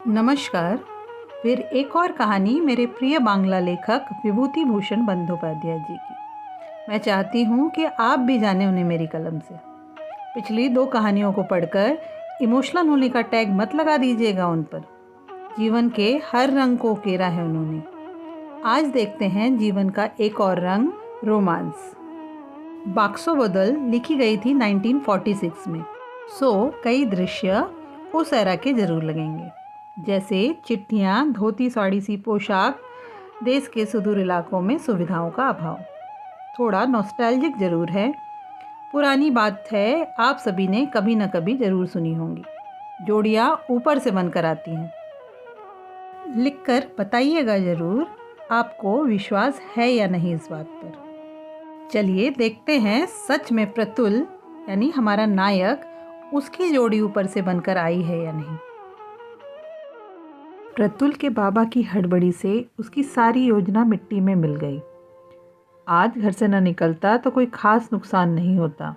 नमस्कार। फिर एक और कहानी मेरे प्रिय बांग्ला लेखक विभूति भूषण बंदोपाध्याय जी की। मैं चाहती हूँ कि आप भी जानें उन्हें मेरी कलम से। पिछली 2 कहानियों को पढ़कर इमोशनल होने का टैग मत लगा दीजिएगा उन पर। जीवन के हर रंग को उकेरा है उन्होंने। आज देखते हैं जीवन का एक और रंग, रोमांस। बाक्सो बदल लिखी गई थी 1946 में। कई दृश्य उस एरा के जरूर लगेंगे, जैसे चिट्ठियाँ, धोती साड़ी सी पोशाक, देश के सुदूर इलाकों में सुविधाओं का अभाव। थोड़ा नॉस्टैल्जिक जरूर है। पुरानी बात है, आप सभी ने कभी न कभी जरूर सुनी होंगी। जोड़ियाँ ऊपर से बनकर आती हैं। लिखकर बताइएगा जरूर, आपको विश्वास है या नहीं इस बात पर। चलिए देखते हैं सच में प्रतुल यानी हमारा नायक, उसकी जोड़ी ऊपर से बनकर आई है या नहीं। प्रतुल के बाबा की हड़बड़ी से उसकी सारी योजना मिट्टी में मिल गई। आज घर से न निकलता तो कोई खास नुकसान नहीं होता।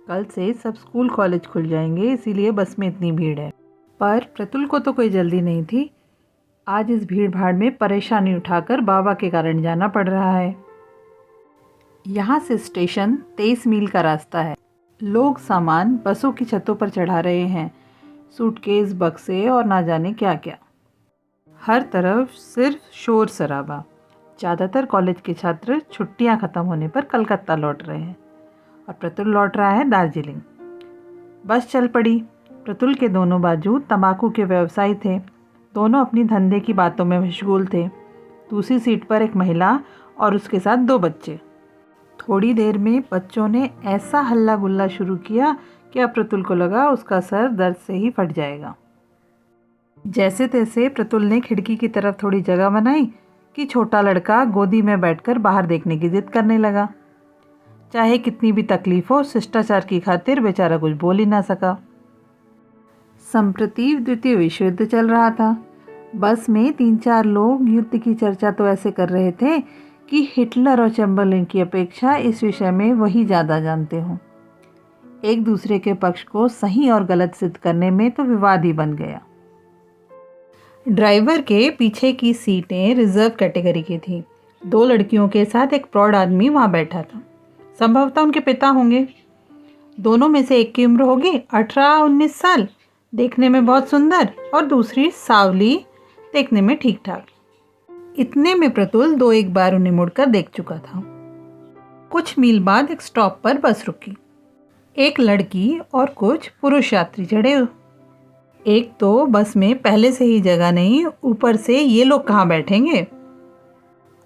कल से सब स्कूल कॉलेज खुल जाएंगे, इसीलिए बस में इतनी भीड़ है। पर प्रतुल को तो कोई जल्दी नहीं थी। आज इस भीड़ भाड़ में परेशानी उठाकर बाबा के कारण जाना पड़ रहा है। यहाँ से स्टेशन 23 मील का रास्ता है। लोग सामान बसों की छतों पर चढ़ा रहे हैं, सूटकेस, बक्से और ना जाने क्या क्या। हर तरफ सिर्फ शोर शराबा। ज़्यादातर कॉलेज के छात्र छुट्टियां ख़त्म होने पर कलकत्ता लौट रहे हैं और प्रतुल लौट रहा है दार्जिलिंग। बस चल पड़ी। प्रतुल के दोनों बाजू तंबाकू के व्यवसायी थे। दोनों अपनी धंधे की बातों में मशगूल थे। दूसरी सीट पर एक महिला और उसके साथ 2 बच्चे। थोड़ी देर में बच्चों ने ऐसा हल्ला गुल्ला शुरू किया कि अब प्रतुल को लगा उसका सर दर्द से ही फट जाएगा। जैसे तैसे प्रतुल ने खिड़की की तरफ थोड़ी जगह बनाई कि छोटा लड़का गोदी में बैठकर बाहर देखने की जिद करने लगा। चाहे कितनी भी तकलीफ हो, शिष्टाचार की खातिर बेचारा कुछ बोल ही ना सका। संप्रति द्वितीय विश्व युद्ध चल रहा था। बस में 3-4 लोग युद्ध की चर्चा तो ऐसे कर रहे थे कि हिटलर और चैम्बरलेन की अपेक्षा इस विषय में वही ज़्यादा जानते हों। एक दूसरे के पक्ष को सही और गलत सिद्ध करने में तो विवाद ही बन गया। ड्राइवर के पीछे की सीटें रिजर्व कैटेगरी की थी। 2 लड़कियों के साथ एक प्रौढ़ आदमी वहाँ बैठा था। संभवतः उनके पिता होंगे। दोनों में से एक की उम्र होगी 18-19 साल, देखने में बहुत सुंदर, और दूसरी सावली, देखने में ठीक ठाक। इतने में प्रतुल 2-1 बार उन्हें मुड़कर देख चुका था। कुछ मील बाद एक स्टॉप पर बस रुकी। एक लड़की और कुछ पुरुष यात्री चढ़े। एक तो बस में पहले से ही जगह नहीं, ऊपर से ये लोग कहाँ बैठेंगे।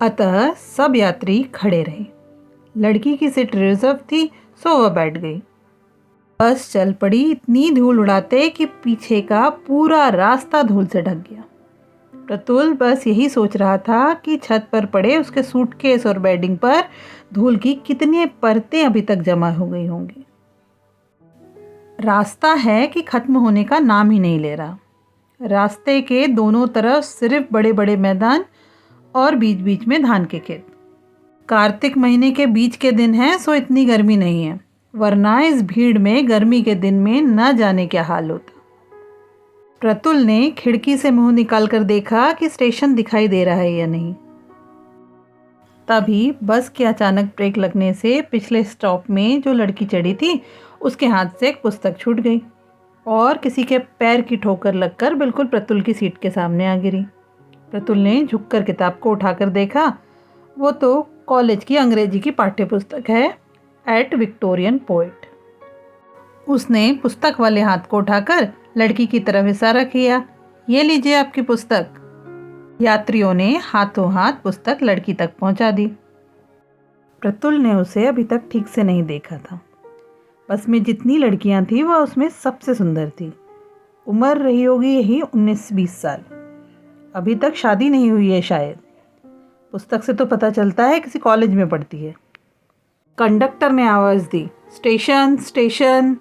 अतः सब यात्री खड़े रहे। लड़की की सीट रिजर्व थी, सो वह बैठ गई। बस चल पड़ी, इतनी धूल उड़ाते कि पीछे का पूरा रास्ता धूल से ढक गया। प्रतुल बस यही सोच रहा था कि छत पर पड़े उसके सूटकेस और बेडिंग पर धूल की कितनी परतें अभी तक जमा हो गई होंगी। रास्ता है कि खत्म होने का नाम ही नहीं ले रहा। रास्ते के दोनों तरफ सिर्फ बड़े बड़े मैदान और बीच बीच में धान के खेत। कार्तिक महीने के बीच के दिन है, सो इतनी गर्मी नहीं है, वरना इस भीड़ में गर्मी के दिन में न जाने क्या हाल होता। प्रतुल ने खिड़की से मुंह निकालकर देखा कि स्टेशन दिखाई दे रहा है या नहीं। तभी बस के अचानक ब्रेक लगने से पिछले स्टॉप में जो लड़की चढ़ी थी, उसके हाथ से एक पुस्तक छूट गई और किसी के पैर की ठोकर लगकर बिल्कुल प्रतुल की सीट के सामने आ गिरी। प्रतुल ने झुककर किताब को उठाकर देखा। वो तो कॉलेज की अंग्रेजी की पाठ्य पुस्तक है, एट विक्टोरियन पोएट। उसने पुस्तक वाले हाथ को उठाकर लड़की की तरफ इशारा किया, ये लीजिए आपकी पुस्तक। यात्रियों ने हाथों हाथ पुस्तक लड़की तक पहुंचा दी। प्रतुल ने उसे अभी तक ठीक से नहीं देखा था। बस में जितनी लड़कियां थीं, वह उसमें सबसे सुंदर थी। उम्र रही होगी यही 19-20 साल। अभी तक शादी नहीं हुई है शायद। पुस्तक से तो पता चलता है किसी कॉलेज में पढ़ती है। कंडक्टर ने आवाज़ दी, स्टेशन स्टेशन।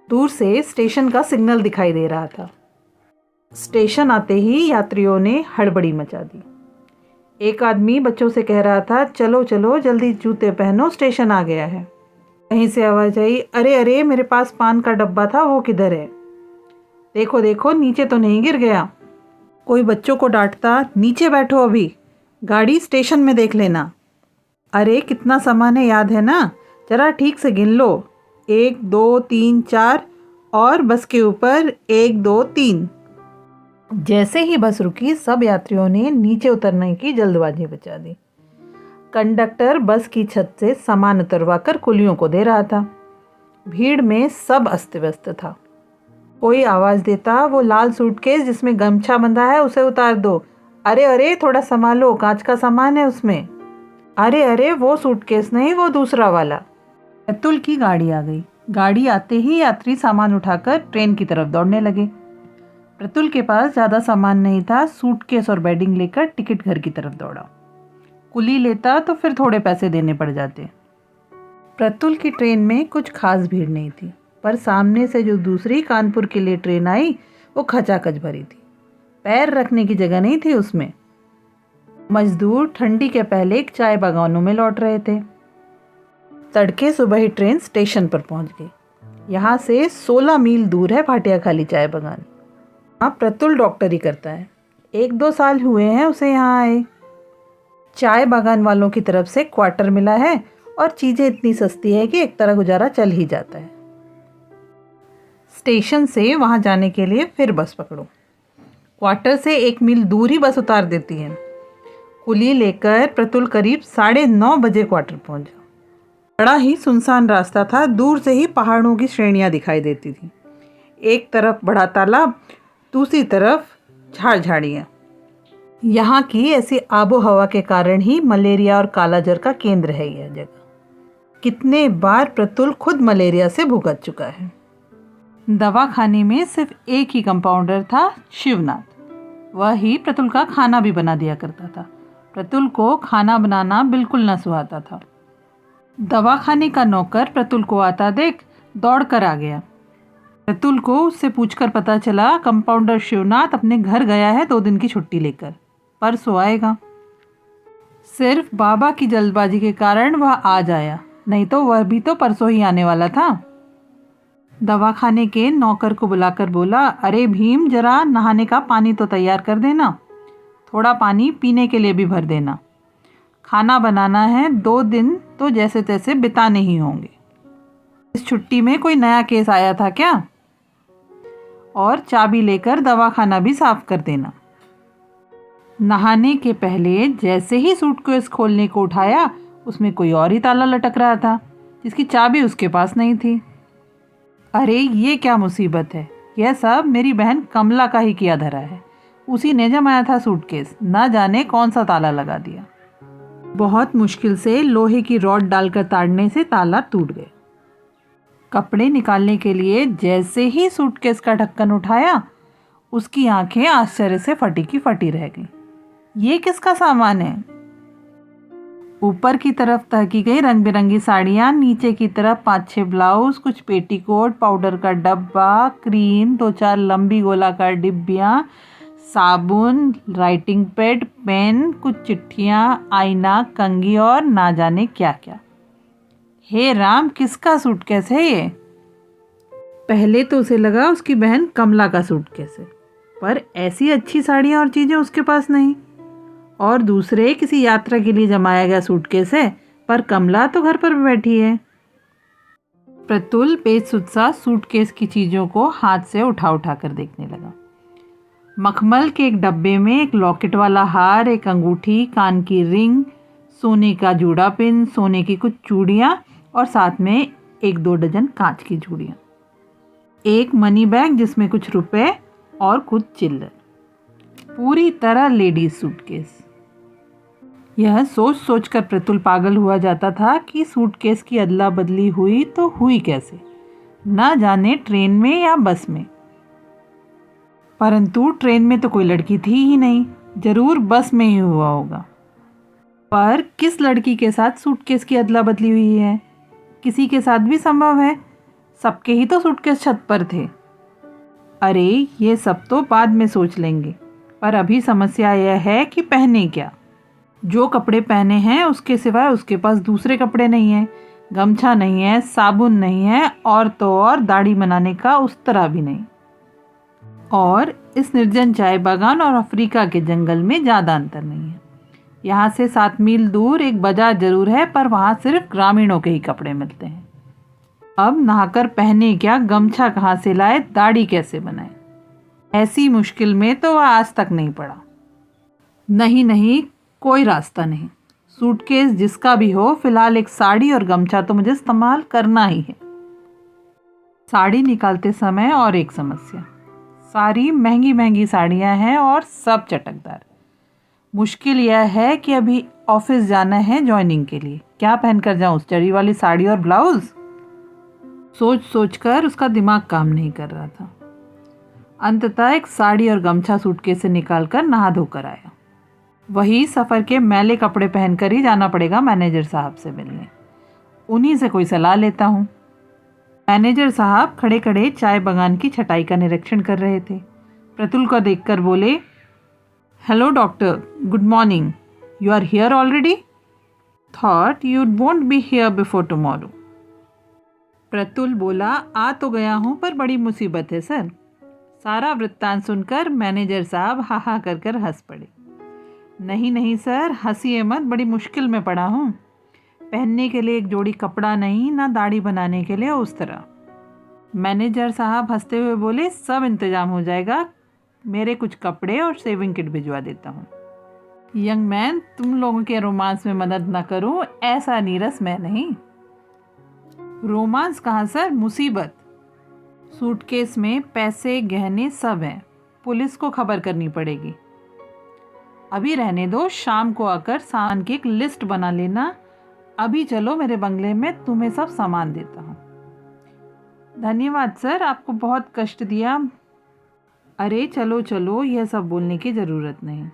दूर से स्टेशन का सिग्नल दिखाई दे रहा था। स्टेशन आते ही यात्रियों ने हड़बड़ी मचा दी। एक आदमी बच्चों से कह रहा था, चलो चलो जल्दी जूते पहनो, स्टेशन आ गया है। कहीं से आवाज़ आई, अरे अरे मेरे पास पान का डब्बा था, वो किधर है? देखो देखो नीचे तो नहीं गिर गया। कोई बच्चों को डांटता, नीचे बैठो अभी, गाड़ी स्टेशन में देख लेना। अरे कितना सामान है याद है ना, जरा ठीक से गिन लो। 1 2 3 4 और बस के ऊपर 1 2 3। जैसे ही बस रुकी सब यात्रियों ने नीचे उतरने की जल्दबाजी मचा दी। कंडक्टर बस की छत से सामान उतरवाकर कुलियों को दे रहा था। भीड़ में सब अस्त व्यस्त था। कोई आवाज़ देता, वो लाल सूटकेस जिसमें गमछा बंधा है उसे उतार दो। अरे अरे थोड़ा संभालो, कांच का सामान है उसमें। अरे अरे वो सूटकेस नहीं, वो दूसरा वाला। प्रतुल की गाड़ी आ गई। गाड़ी आते ही यात्री सामान उठाकर ट्रेन की तरफ दौड़ने लगे। प्रतुल के पास ज़्यादा सामान नहीं था। सूटकेस और बेडिंग लेकर टिकट घर की तरफ दौड़ा। कुली लेता तो फिर थोड़े पैसे देने पड़ जाते। प्रतुल की ट्रेन में कुछ खास भीड़ नहीं थी, पर सामने से जो दूसरी कानपुर के लिए ट्रेन आई वो खचाखच भरी थी। पैर रखने की जगह नहीं थी उसमें। मजदूर ठंडी के पहले एक चाय बागानों में लौट रहे थे। तड़के सुबह ही ट्रेन स्टेशन पर पहुंच गई। यहाँ से 16 मील दूर है भाटिया खाली चाय बागान। हाँ, प्रतुल डॉक्टरी करता है। 1-2 साल हुए हैं उसे यहाँ आए। चाय बागान वालों की तरफ से क्वार्टर मिला है और चीज़ें इतनी सस्ती है कि एक तरह गुजारा चल ही जाता है। स्टेशन से वहाँ जाने के लिए फिर बस पकड़ो। क्वार्टर से 1 मील दूर ही बस उतार देती है। कुली लेकर प्रतुल करीब 9:30 बजे क्वार्टर पहुँचा। बड़ा ही सुनसान रास्ता था। दूर से ही पहाड़ों की श्रेणियाँ दिखाई देती थी। एक तरफ बड़ा तालाब, दूसरी तरफ झाड़ झाड़ियाँ। यहाँ की ऐसी आबो हवा के कारण ही मलेरिया और कालाजर का केंद्र है यह जगह। कितने बार प्रतुल खुद मलेरिया से भुगत चुका है। दवाखाने में सिर्फ एक ही कंपाउंडर था, शिवनाथ। वह ही प्रतुल का खाना भी बना दिया करता था। प्रतुल को खाना बनाना बिल्कुल न सुहाता था। दवाखाने का नौकर प्रतुल को आता देख दौड़ कर आ गया। प्रतुल को उससे पूछकर पता चला कंपाउंडर शिवनाथ अपने घर गया है 2 दिन की छुट्टी लेकर, परसों आएगा। सिर्फ बाबा की जल्दबाजी के कारण वह आज आया, नहीं तो वह भी तो परसों ही आने वाला था। दवाखाने के नौकर को बुलाकर बोला, अरे भीम, जरा नहाने का पानी तो तैयार कर देना, थोड़ा पानी पीने के लिए भी भर देना। खाना बनाना है, 2 दिन तो जैसे तैसे बिताने ही होंगे। इस छुट्टी में कोई नया केस आया था क्या? और चाबी लेकर दवाखाना भी साफ कर देना। नहाने के पहले जैसे ही सूटकेस खोलने को उठाया, उसमें कोई और ही ताला लटक रहा था जिसकी चाबी उसके पास नहीं थी। अरे ये क्या मुसीबत है, यह सब मेरी बहन कमला का ही किया धरा है। उसी ने जमाया था सूटकेस, ना जाने कौन सा ताला लगा दिया। बहुत मुश्किल से लोहे की रॉड डालकर ताड़ने से ताला टूट गया। कपड़े निकालने के लिए जैसे ही सूटकेस का ढक्कन उठाया, उसकी आंखें आश्चर्य से फटी की फटी रह गईं। ये किसका सामान है? ऊपर की तरफ तहकी गई रंग बिरंगी साड़ियाँ, नीचे की तरफ 5-6 ब्लाउज, कुछ पेटीकोट, पाउडर का डब्बा, क्रीम, 2-4 लंबी गोलाकार डिब्बियाँ, साबुन, राइटिंग पैड, पेन, कुछ चिट्ठियाँ, आईना, कंघी और ना जाने क्या क्या। हे राम, किसका सूटकेस है ये? पहले तो उसे लगा उसकी बहन कमला का सूटकेस है, पर ऐसी अच्छी साड़ियाँ और चीज़ें उसके पास नहीं। और दूसरे किसी यात्रा के लिए जमाया गया सूटकेस है, पर कमला तो घर पर बैठी है। प्रतुल बेसुध सा सूटकेस की चीज़ों को हाथ से उठा उठा कर देखने लगा। मखमल के एक डब्बे में एक लॉकेट वाला हार, एक अंगूठी, कान की रिंग, सोने का जूड़ा पिन, सोने की कुछ चूड़ियाँ और साथ में 1-2 डजन कांच की चूड़ियाँ। एक मनी बैग जिसमें कुछ रुपए और कुछ चिल्लर। पूरी तरह लेडीज सूटकेस। यह सोच सोच कर प्रतुल पागल हुआ जाता था कि सूटकेस की अदला बदली हुई तो हुई कैसे, ना जाने ट्रेन में या बस में। परंतु ट्रेन में तो कोई लड़की थी ही नहीं, जरूर बस में ही हुआ होगा। पर किस लड़की के साथ सूटकेस की अदला बदली हुई है? किसी के साथ भी संभव है, सबके ही तो सूटकेस छत पर थे। अरे ये सब तो बाद में सोच लेंगे, पर अभी समस्या यह है कि पहने क्या। जो कपड़े पहने हैं उसके सिवाय उसके पास दूसरे कपड़े नहीं हैं। गमछा नहीं है, साबुन नहीं है, और तो और दाढ़ी बनाने का उस तरह भी नहीं। और इस निर्जन चाय बागान और अफ्रीका के जंगल में ज़्यादा अंतर नहीं है। यहाँ से 7 मील दूर एक बाजार जरूर है, पर वहाँ सिर्फ ग्रामीणों के ही कपड़े मिलते हैं। अब नहाकर पहने क्या, गमछा कहाँ से लाए, दाढ़ी कैसे बनाए, ऐसी मुश्किल में तो वह आज तक नहीं पड़ा। नहीं नहीं, कोई रास्ता नहीं। सूटकेस जिसका भी हो, फिलहाल एक साड़ी और गमछा तो मुझे इस्तेमाल करना ही है। साड़ी निकालते समय और एक समस्या, सारी महंगी महंगी साड़ियाँ हैं और सब चटकदार। मुश्किल यह है कि अभी ऑफिस जाना है ज्वाइनिंग के लिए, क्या पहनकर जाऊँ, उस चढ़ी वाली साड़ी और ब्लाउज। सोच सोच कर उसका दिमाग काम नहीं कर रहा था। अंततः एक साड़ी और गमछा सूटकेस से निकालकर नहा धोकर आया। वही सफ़र के मैले कपड़े पहनकर ही जाना पड़ेगा मैनेजर साहब से मिलने, उन्हीं से कोई सलाह लेता हूँ। मैनेजर साहब खड़े खड़े चाय बागान की छटाई का निरीक्षण कर रहे थे। प्रतुल को देखकर बोले, hello doctor, good morning, you are here already? Thought you won't be here before tomorrow. Pratul बोला, आ तो गया हूँ, पर बड़ी मुसीबत है सर। सारा वृत्तांत सुनकर मैनेजर साहब हा हा कर कर हंस पड़े। नहीं नहीं सर, हंसिए मत, बड़ी मुश्किल में पड़ा हूँ। पहनने के लिए एक जोड़ी कपड़ा नहीं, ना दाढ़ी बनाने के लिए उस तरह। मैनेजर साहब हंसते हुए बोले, सब इंतजाम हो जाएगा, मेरे कुछ कपड़े और सेविंग किट भिजवा देता हूँ। यंग मैन, तुम लोगों के रोमांस में मदद ना करूँ, ऐसा नीरस मैं नहीं। रोमांस कहाँ सर, मुसीबत। सूटकेस में पैसे गहने सब हैं, पुलिस को खबर करनी पड़ेगी। अभी रहने दो, शाम को आकर सामान की एक लिस्ट बना लेना। अभी चलो मेरे बंगले में, तुम्हें सब सामान देता हूँ। धन्यवाद सर, आपको बहुत कष्ट दिया। अरे चलो चलो, यह सब बोलने की ज़रूरत नहीं।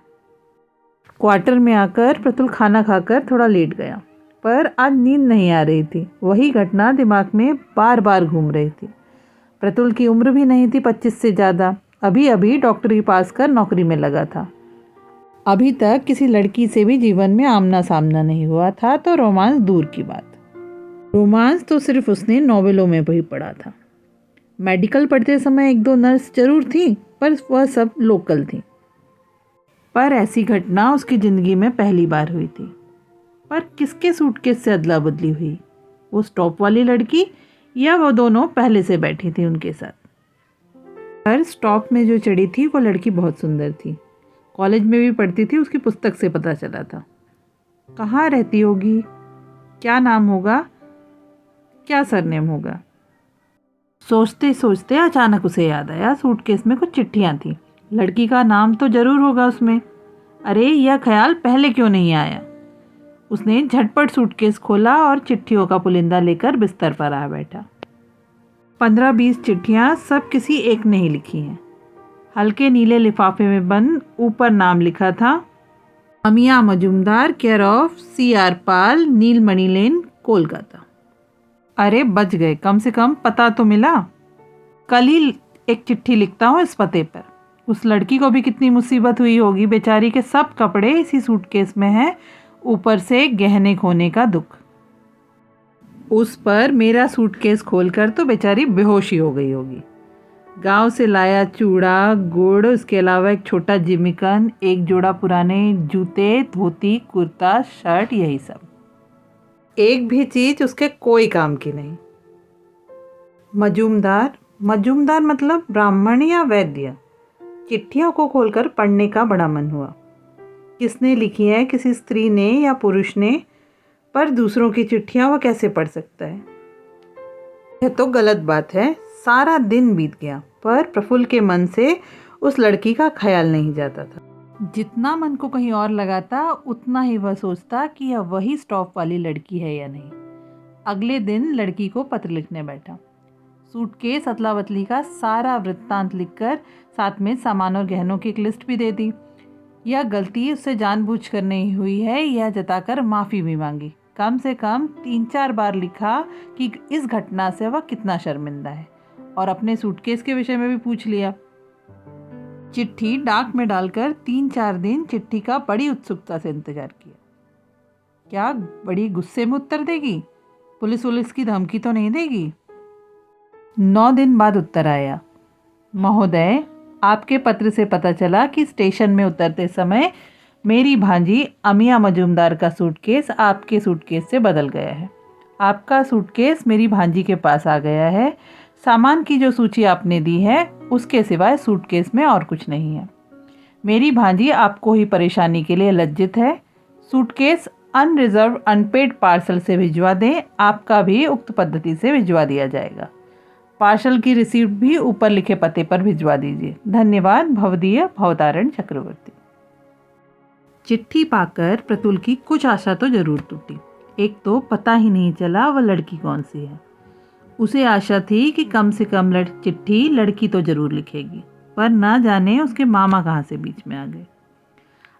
क्वार्टर में आकर प्रतुल खाना खाकर थोड़ा लेट गया, पर आज नींद नहीं आ रही थी। वही घटना दिमाग में बार बार घूम रही थी। प्रतुल की उम्र भी नहीं थी 25 से ज़्यादा, अभी अभी डॉक्टरी पास कर नौकरी में लगा था। अभी तक किसी लड़की से भी जीवन में आमना सामना नहीं हुआ था, तो रोमांस दूर की बात। रोमांस तो सिर्फ उसने नॉवेलों में भी पढ़ा था। मेडिकल पढ़ते समय 1-2 नर्स जरूर थी, पर वह सब लोकल थी। पर ऐसी घटना उसकी ज़िंदगी में पहली बार हुई थी। पर किसके सूटकेस से अदला बदली हुई, वो स्टॉप वाली लड़की या वो दोनों पहले से बैठी थी उनके साथ? पर स्टॉप में जो चढ़ी थी वो लड़की बहुत सुंदर थी, कॉलेज में भी पढ़ती थी, उसकी पुस्तक से पता चला था। कहाँ रहती होगी, क्या नाम होगा, क्या सरनेम होगा? सोचते सोचते अचानक उसे याद आया, सूटकेस में कुछ चिट्ठियाँ थी, लड़की का नाम तो जरूर होगा उसमें। अरे यह ख्याल पहले क्यों नहीं आया? उसने झटपट सूटकेस खोला और चिट्ठियों का पुलिंदा लेकर बिस्तर पर आ बैठा। 15-20 चिट्ठियाँ, सब किसी एक ने ही लिखी हैं। हल्के नीले लिफाफे में बंद, ऊपर नाम लिखा था, Amiya Majumdar, care of CR Pal, Nilmani lane, Kolkata. अरे बच गए, कम से कम पता तो मिला। कल ही एक चिट्ठी लिखता हूँ इस पते पर। उस लड़की को भी कितनी मुसीबत हुई होगी, बेचारी के सब कपड़े इसी सूटकेस में हैं, ऊपर से गहने खोने का दुख। उस पर मेरा सूटकेस खोलकर तो बेचारी बेहोशी हो गई होगी। गांव से लाया चूड़ा गुड़, उसके अलावा एक छोटा जिमिकन, एक जोड़ा पुराने जूते, धोती, कुर्ता, शर्ट, यही सब। एक भी चीज उसके कोई काम की नहीं। मजूमदार, मजूमदार मतलब ब्राह्मण या वैद्य? चिट्ठियों को खोलकर पढ़ने का बड़ा मन हुआ। किसने लिखी है, किसी स्त्री ने या पुरुष ने? पर दूसरों की चिट्ठियां वह कैसे पढ़ सकता है? यह तो गलत बात है। सारा दिन बीत गया, पर प्रफुल्ल के मन से उस लड़की का ख्याल नहीं जाता था। जितना मन को कहीं और लगाता, उतना ही वह सोचता कि यह वही स्टॉप वाली लड़की है या नहीं। अगले दिन लड़की को पत्र लिखने बैठा। सूटकेस अदला बदली का सारा वृत्तांत लिखकर साथ में सामान और गहनों की एक लिस्ट भी दे दी। यह गलती उससे जानबूझकर नहीं हुई है, यह जताकर माफ़ी भी मांगी। कम से कम 3-4 बार लिखा कि इस घटना से वह कितना शर्मिंदा है, और अपने सूटकेस के विषय में भी पूछ लिया। चिट्ठी डाक में डालकर 3-4 दिन चिट्ठी का बड़ी उत्सुकता से इंतजार किया। क्या बड़ी गुस्से में उत्तर देगी? पुलिस की धमकी तो नहीं देगी? 9 दिन बाद उत्तर आया, महोदय, आपके पत्र से पता चला कि स्टेशन में उतरते समय मेरी भांजी अमिया मजूमदार का सूटकेस आपके सूटकेस से बदल गया है। आपका सूटकेस मेरी भांजी के पास आ गया है। सामान की जो सूची आपने दी है उसके सिवाय सूटकेस में और कुछ नहीं है। मेरी भांजी आपको ही परेशानी के लिए लज्जित है। सूटकेस अनरिजर्व अनपेड पार्सल से भिजवा दें, आपका भी उक्त पद्धति से भिजवा दिया जाएगा। पार्सल की रिसीप्ट भी ऊपर लिखे पते पर भिजवा दीजिए। धन्यवाद, भवदीय भवतारण चक्रवर्ती। चिट्ठी पाकर प्रतुल की कुछ आशा तो जरूर टूटी। एक तो पता ही नहीं चला वह लड़की कौन सी है। उसे आशा थी कि कम से कम चिट्ठी लड़की तो जरूर लिखेगी, पर ना जाने उसके मामा कहाँ से बीच में आ गए।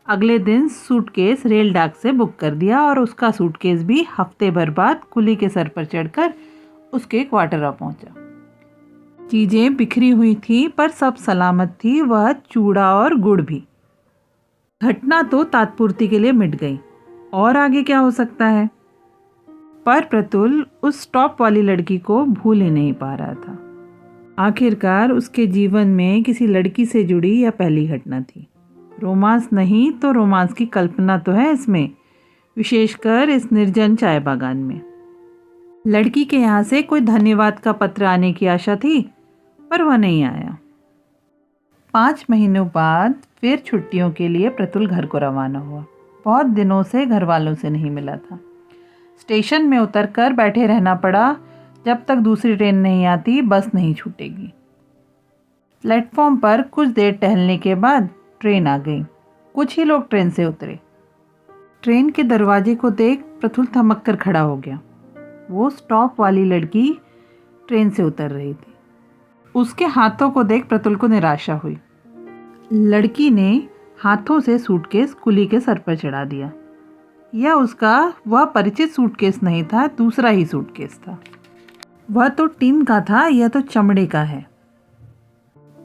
अगले दिन सूटकेस रेल डाक से बुक कर दिया और उसका सूटकेस भी हफ्ते भर बाद कुली के सर पर चढ़कर उसके क्वार्टर आ पहुंचा। चीजें बिखरी हुई थी पर सब सलामत थी, वह चूड़ा और गुड़ भी। घटना तो तात्पुर्ति के लिए मिट गई, और आगे क्या हो सकता है। पर प्रतुल उस टॉप वाली लड़की को भूल ही नहीं पा रहा था। आखिरकार उसके जीवन में किसी लड़की से जुड़ी यह पहली घटना थी। रोमांस नहीं तो रोमांस की कल्पना तो है इसमें, विशेषकर इस निर्जन चाय बागान में। लड़की के यहाँ से कोई धन्यवाद का पत्र आने की आशा थी, पर वह नहीं आया। 5 महीनों बाद फिर छुट्टियों के लिए प्रतुल घर को रवाना हुआ। बहुत दिनों से घर वालों से नहीं मिला था। स्टेशन में उतरकर बैठे रहना पड़ा। जब तक दूसरी ट्रेन नहीं आती बस नहीं छूटेगी। प्लेटफॉर्म पर कुछ देर टहलने के बाद ट्रेन आ गई। कुछ ही लोग ट्रेन से उतरे। ट्रेन के दरवाजे को देख प्रतुल थमक कर खड़ा हो गया। वो स्टॉप वाली लड़की ट्रेन से उतर रही थी। उसके हाथों को देख प्रतुल को निराशा हुई। लड़की ने हाथों से सूटकेस कुली के सर पर चढ़ा दिया। यह उसका वह परिचित सूटकेस नहीं था, दूसरा ही सूटकेस था। वह तो टिन का था, यह तो चमड़े का है।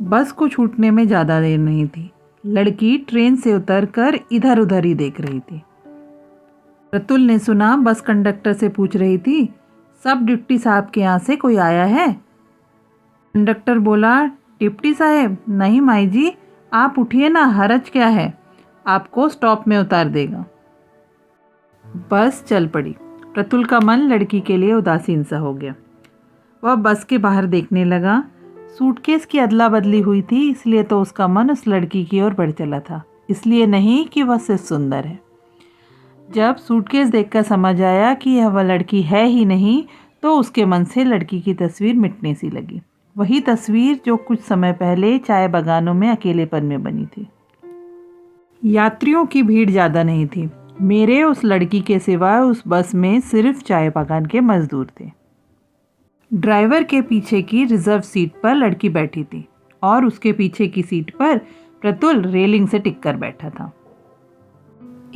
बस को छूटने में ज़्यादा देर नहीं थी। लड़की ट्रेन से उतरकर इधर उधर ही देख रही थी। प्रतुल ने सुना बस कंडक्टर से पूछ रही थी, सब डिप्टी साहब के यहाँ से कोई आया है? कंडक्टर बोला, डिप्टी साहब नहीं माई जी, आप उठिए ना, हरज क्या है, आपको स्टॉप में उतार देगा। बस चल पड़ी। प्रतुल का मन लड़की के लिए उदासीन सा हो गया। वह बस के बाहर देखने लगा। सूटकेस की अदला बदली हुई थी, इसलिए तो उसका मन उस लड़की की ओर बढ़ चला था, इसलिए नहीं कि वह सिर्फ सुंदर है। जब सूटकेस देखकर समझ आया कि यह वह लड़की है ही नहीं, तो उसके मन से लड़की की तस्वीर मिटने सी लगी। वही तस्वीर जो कुछ समय पहले चाय बागानों में अकेलेपन में बनी थी। यात्रियों की भीड़ ज़्यादा नहीं थी। मेरे उस लड़की के सिवाय उस बस में सिर्फ चाय बागान के मजदूर थे। ड्राइवर के पीछे की रिजर्व सीट पर लड़की बैठी थी और उसके पीछे की सीट पर प्रतुल रेलिंग से टिक कर बैठा था।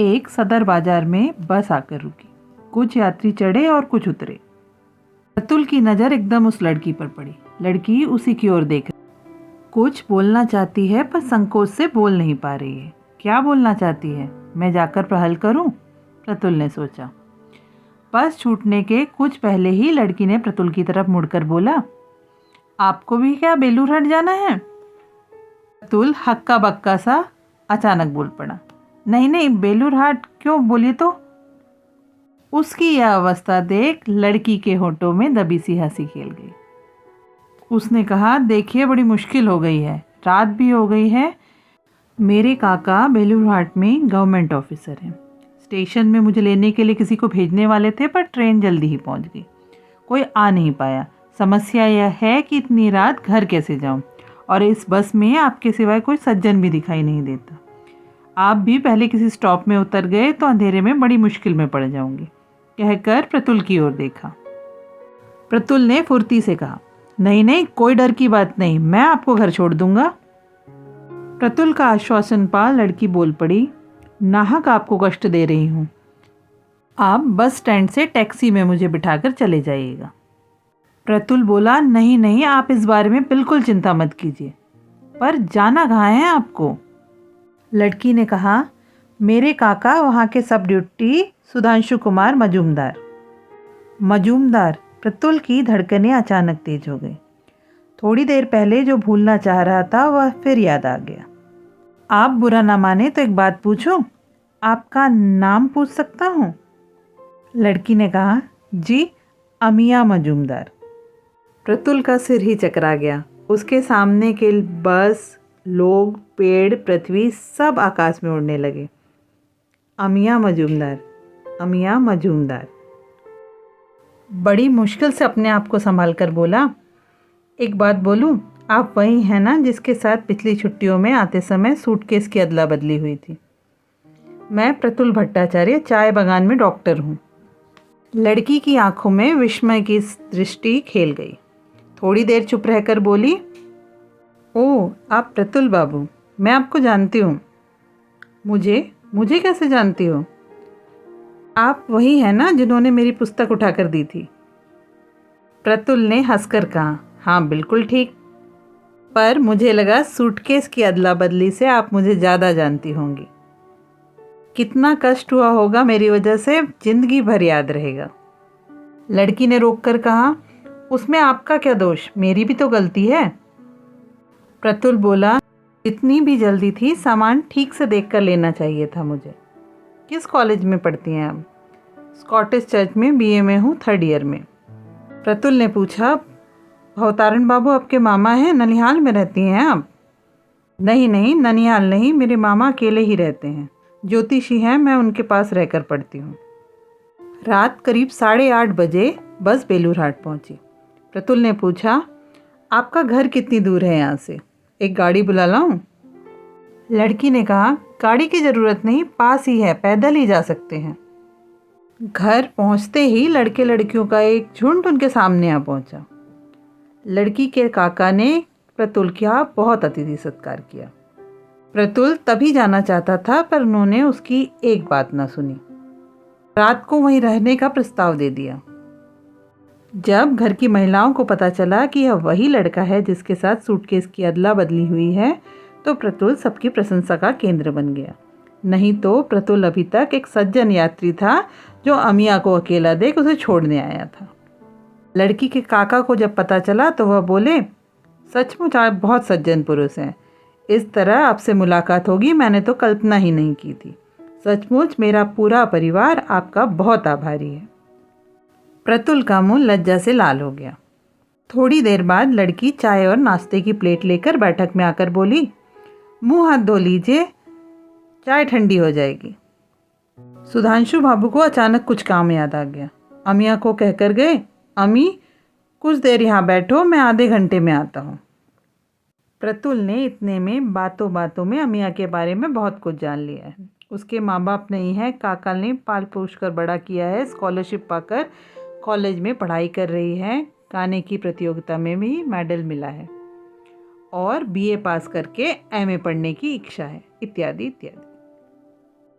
एक सदर बाजार में बस आकर रुकी। कुछ यात्री चढ़े और कुछ उतरे। प्रतुल की नज़र एकदम उस लड़की पर पड़ी। लड़की उसी की ओर देख रही। कुछ बोलना चाहती है पर संकोच से बोल नहीं पा रही है। क्या बोलना चाहती है? मैं जाकर पहल करूं? प्रतुल ने सोचा। बस छूटने के कुछ पहले ही लड़की ने प्रतुल की तरफ मुड़कर बोला, आपको भी क्या बेलूर हट जाना है? प्रतुल हक्का बक्का सा अचानक बोल पड़ा, नहीं नहीं, बेलूर हाट क्यों, बोलिए तो। उसकी यह अवस्था देख लड़की के होठों में दबी सी हंसी खेल गई। उसने कहा, देखिए बड़ी मुश्किल हो गई है, रात भी हो गई है। मेरे काका बेलूर हाट में गवर्नमेंट ऑफिसर हैं। स्टेशन में मुझे लेने के लिए किसी को भेजने वाले थे, पर ट्रेन जल्दी ही पहुंच गई। कोई आ नहीं पाया। समस्या यह है कि इतनी रात घर कैसे जाऊं, और इस बस में आपके सिवाय कोई सज्जन भी दिखाई नहीं देता। आप भी पहले किसी स्टॉप में उतर गए तो अंधेरे में बड़ी मुश्किल में पड़ जाऊंगी, कहकर प्रतुल की ओर देखा। प्रतुल ने फुर्ती से कहा, नहीं नहीं, कोई डर की बात नहीं, मैं आपको घर छोड़ दूंगा। प्रतुल का आश्वासन पा लड़की बोल पड़ी, नाहक आपको कष्ट दे रही हूँ, आप बस स्टैंड से टैक्सी में मुझे बिठाकर चले जाइएगा। प्रतुल बोला, नहीं नहीं, आप इस बारे में बिल्कुल चिंता मत कीजिए, पर जाना कहाँ है आपको? लड़की ने कहा, मेरे काका वहाँ के सब ड्यूटी सुधांशु कुमार मजूमदार। मजूमदार? प्रतुल की धड़कनें अचानक तेज हो गई। थोड़ी देर पहले जो भूलना चाह रहा था वह फिर याद आ गया। आप बुरा ना माने तो एक बात पूछूं? आपका नाम पूछ सकता हूँ? लड़की ने कहा, जी, अमिया मजूमदार। प्रतुल का सिर ही चकरा गया। उसके सामने के बस, लोग, पेड़, पृथ्वी सब आकाश में उड़ने लगे। अमिया मजूमदार, अमिया मजूमदार। बड़ी मुश्किल से अपने आप को संभाल कर बोला, एक बात बोलूं, आप वही हैं ना जिसके साथ पिछली छुट्टियों में आते समय सूटकेस की अदला बदली हुई थी? मैं प्रतुल भट्टाचार्य, चाय बागान में डॉक्टर हूँ। लड़की की आंखों में विस्मय की दृष्टि खेल गई। थोड़ी देर चुप रहकर बोली, ओह, आप प्रतुल बाबू, मैं आपको जानती हूँ। मुझे कैसे जानती हो? आप वही हैं ना जिन्होंने मेरी पुस्तक उठाकर दी थी? प्रतुल ने हंसकर कहा, हाँ बिल्कुल ठीक, पर मुझे लगा सूटकेस की अदला बदली से आप मुझे ज़्यादा जानती होंगी। कितना कष्ट हुआ होगा मेरी वजह से, जिंदगी भर याद रहेगा। लड़की ने रोककर कहा, उसमें आपका क्या दोष, मेरी भी तो गलती है। प्रतुल बोला, जितनी भी जल्दी थी सामान ठीक से देखकर लेना चाहिए था मुझे। किस कॉलेज में पढ़ती हैं आप? स्कॉटिश चर्च में बीए में हूँ, 3rd ईयर में। प्रतुल ने पूछा, भवतारण बाबू आपके मामा हैं, ननिहाल में रहती हैं आप? नहीं, ननिहाल नहीं, मेरे मामा अकेले ही रहते हैं, ज्योतिषी हैं, मैं उनके पास रहकर पढ़ती हूँ। रात करीब 8:30 बजे बस बेलूरहाट पहुँची। प्रतुल ने पूछा, आपका घर कितनी दूर है यहाँ से? एक गाड़ी बुला लाऊं? लड़की ने कहा, गाड़ी की ज़रूरत नहीं, पास ही है, पैदल ही जा सकते हैं। घर पहुँचते ही लड़के लड़कियों का एक झुंड उनके सामने आ पहुँचा। लड़की के काका ने प्रतुल का बहुत अतिथि सत्कार किया। प्रतुल तभी जाना चाहता था, पर उन्होंने उसकी एक बात न सुनी। रात को वहीं रहने का प्रस्ताव दे दिया। जब घर की महिलाओं को पता चला कि यह वही लड़का है जिसके साथ सूटकेस की अदला बदली हुई है, तो प्रतुल सबकी प्रशंसा का केंद्र बन गया। नहीं तो प्रतुल अभी तक एक सज्जन यात्री था जो अमिया को अकेला देख उसे छोड़ने आया था। लड़की के काका को जब पता चला तो वह बोले, सचमुच आप बहुत सज्जन पुरुष हैं, इस तरह आपसे मुलाकात होगी मैंने तो कल्पना ही नहीं की थी। सचमुच मेरा पूरा परिवार आपका बहुत आभारी है। प्रतुल का मुंह लज्जा से लाल हो गया। थोड़ी देर बाद लड़की चाय और नाश्ते की प्लेट लेकर बैठक में आकर बोली, मुंह हाथ धो लीजिए, चाय ठंडी हो जाएगी। सुधांशु बाबू को अचानक कुछ काम याद आ गया। अमिया को कहकर गए, अमी, कुछ देर यहाँ बैठो, मैं आधे घंटे में आता हूँ। प्रतुल ने इतने में बातों बातों में अमिया के बारे में बहुत कुछ जान लिया है। उसके माँ बाप नहीं है, काका ने पाल पोष कर बड़ा किया है, स्कॉलरशिप पाकर कॉलेज में पढ़ाई कर रही है, गाने की प्रतियोगिता में भी मेडल मिला है और बीए पास करके एमए पढ़ने की इच्छा है, इत्यादि इत्यादि।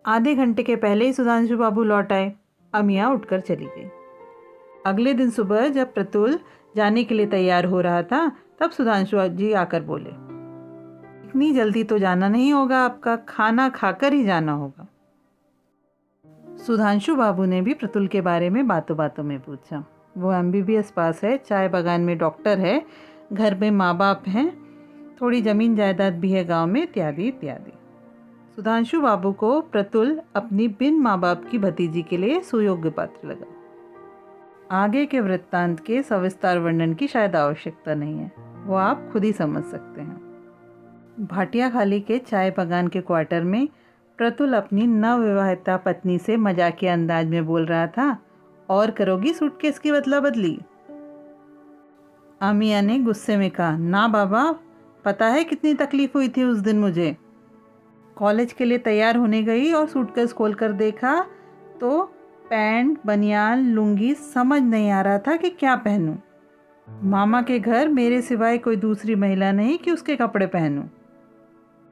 आधे घंटे के पहले ही सुधांशु बाबू लौट आए। अमिया उठकर चली गई। अगले दिन सुबह जब प्रतुल जाने के लिए तैयार हो रहा था, तब सुधांशु जी आकर बोले, इतनी जल्दी तो जाना नहीं होगा आपका, खाना खाकर ही जाना होगा। सुधांशु बाबू ने भी प्रतुल के बारे में बातों बातों में पूछा। वो एमबीबीएस पास है, चाय बागान में डॉक्टर है, घर में माँ बाप हैं, थोड़ी ज़मीन जायदाद भी है गांव में, इत्यादि इत्यादि। सुधांशु बाबू को प्रतुल अपनी बिन माँ बाप की भतीजी के लिए सुयोग्य पात्र लगा। आगे के वृत्तांत के सविस्तार वर्णन की शायद आवश्यकता नहीं है, वो आप खुद ही समझ सकते हैं। भाटिया खाली के चाय बागान के क्वार्टर में प्रतुल अपनी नवविवाहिता पत्नी से मजाकिया अंदाज में बोल रहा था, और करोगी सूटकेस की बदला बदली? अमिया ने गुस्से में कहा, ना बाबा, पता है कितनी तकलीफ हुई थी उस दिन मुझे। कॉलेज के लिए तैयार होने गई और सूटकेस खोल कर देखा तो पैंट, बनियान, लुंगी समझ नहीं आ रहा था कि क्या पहनूं। मामा के घर मेरे सिवाय कोई दूसरी महिला नहीं कि उसके कपड़े पहनूं।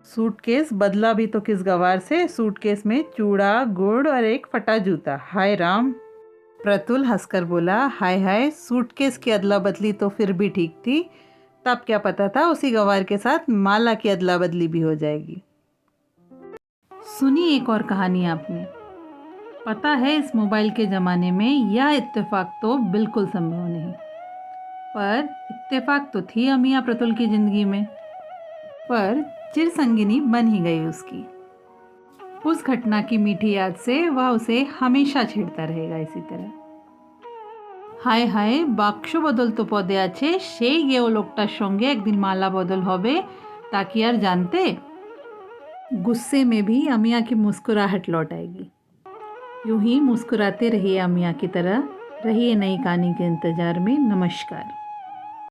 सूटकेस बदला भी तो किस गवार से, सूटकेस में चूड़ा, गुड़ और एक फटा जूता। हाय राम। प्रतुल हंसकर बोला, हाय हाय, सूटकेस की अदला बदली तो फिर भी ठीक थी, तब क्या पता था उसी गवार के साथ माला की अदला बदली भी हो जाएगी। सुनी एक और कहानी आपने। पता है इस मोबाइल के ज़माने में यह इत्तेफाक तो बिल्कुल संभव नहीं। पर इत्तेफाक तो थी अमिया प्रतुल की ज़िंदगी में, पर चिरसंगिनी बन ही गई उसकी। उस घटना की मीठी याद से वह उसे हमेशा छेड़ता रहेगा इसी तरह। হায় হায় বাক্স বদল তো পদে আছে, সেই গেও লোকটার সঙ্গে একদিন মালা বদল হবে, তা কি আর जानते। गुस्से में भी अमिया की मुस्कुराहट लौट आएगी। यूं ही मुस्कुराते रहिए अमिया की तरह। रहिए नई कहानी के इंतज़ार में। नमस्कार।